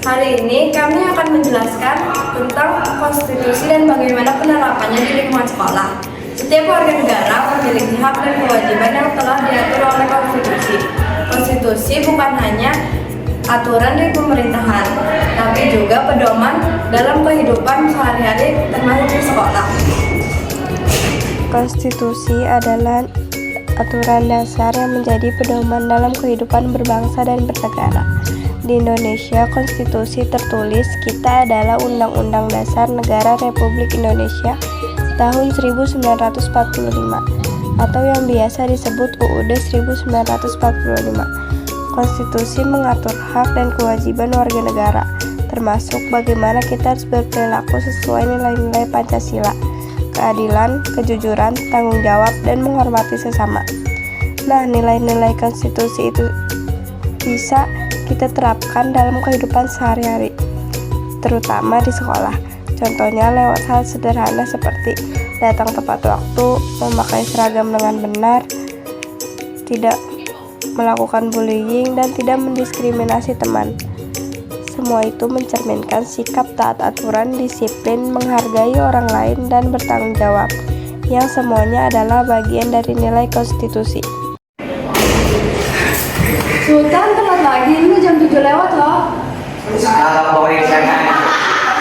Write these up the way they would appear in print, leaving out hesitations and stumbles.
Hari ini kami akan menjelaskan tentang konstitusi dan bagaimana penerapannya di lingkungan sekolah. Setiap warga negara memiliki hak dan kewajiban yang telah diatur oleh konstitusi. Konstitusi bukan hanya aturan dari pemerintahan, tapi juga pedoman dalam kehidupan sehari-hari termasuk di sekolah. Konstitusi adalah aturan dasar yang menjadi pedoman dalam kehidupan berbangsa dan bernegara. Di Indonesia, konstitusi tertulis kita adalah Undang-Undang Dasar Negara Republik Indonesia tahun 1945 atau yang biasa disebut UUD 1945. Konstitusi mengatur hak dan kewajiban warga negara, termasuk bagaimana kita harus berperilaku sesuai nilai-nilai Pancasila, keadilan, kejujuran, tanggung jawab, dan menghormati sesama. Nah, nilai-nilai konstitusi itu bisa kita terapkan dalam kehidupan sehari-hari, terutama di sekolah. Contohnya lewat hal sederhana seperti datang tepat waktu, memakai seragam dengan benar, tidak melakukan bullying, dan tidak mendiskriminasi teman. Semua itu mencerminkan sikap taat aturan, disiplin, menghargai orang lain, dan bertanggung jawab, yang semuanya adalah bagian dari nilai konstitusi. Sultan, telat lagi, ini jam 7 lewat loh. Kalau bawa di sana.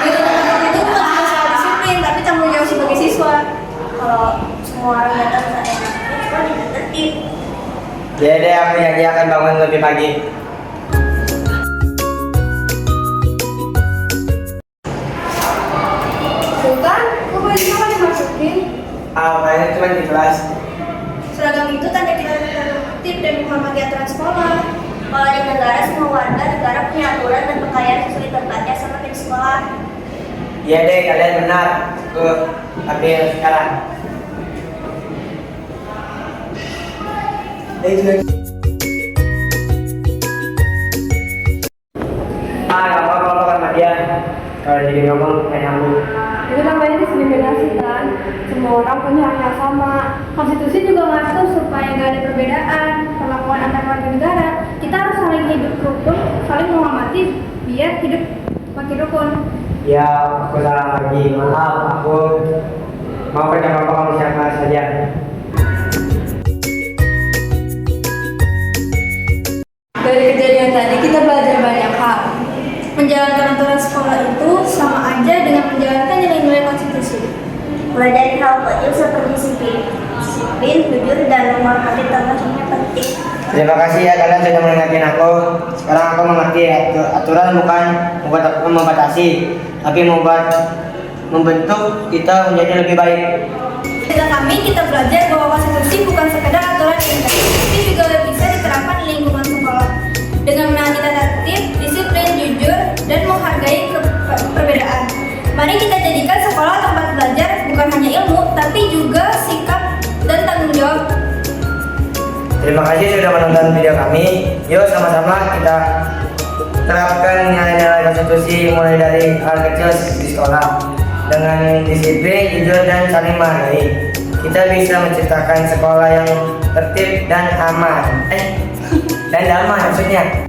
Itu bukan soal disiplin, tapi tanggung jawab sebagai siswa. Kalau semua orang datang ke sekolah tidak tertib. Jadi aku janji akan bangun lebih pagi. Sultan, kok bajunya kan dimasukin? Kayaknya cuma di kelas. Seragam itu tanda kita tertib dan menghormati aturan sekolah. Kalau di negara, semua warga negara punya aturan dan pakaian sesuai tempatnya seperti di sekolah. Iya deh, kalian benar. Tuh, ambil sekarang. Gak apa-apa sama dia. Kalau jadi ngomong kayak nyambung. Itu namanya diskriminasi kan. Semua orang punya hak yang sama. Konstitusi juga ngatur supaya nggak ada perbedaan perlakuan antar warga negara. Kita harus saling hidup rukun, saling menghormati biar hidup makin rukun. Ya, aku salah lagi. Maaf, aku mau kerja apa kamu siapa saja. Dari kejadian tadi kita belajar banyak hal. Menjalankan aturan sekolah itu sama aja dengan menjalankan nilai-nilai konstitusi. Mulai dari hal kecil seperti disiplin, jujur, dan menghormati teman-temannya penting. Terima kasih ya kalian sudah mengingatkan aku. Sekarang aku mengerti aturan bukan membatasi, tapi membentuk kita menjadi lebih baik. Kita belajar bahwa konstitusi bukan sekedar aturan yang tapi juga bisa diterapkan di lingkungan sekolah. Dengan menaati tata tertib, disiplin, jujur, dan menghargai perbedaan. Mari kita jadikan sekolah tempat belajar bukan hanya ilmu, tapi juga sikap dan tanggung jawab. Terima kasih sudah menonton video kami. Yuk sama-sama kita terapkan nilai-nilai konstitusi mulai dari hal kecil di sekolah. Dengan disiplin, jujur, dan saling menghargai, kita bisa menciptakan sekolah yang tertib dan aman. Dan damai maksudnya.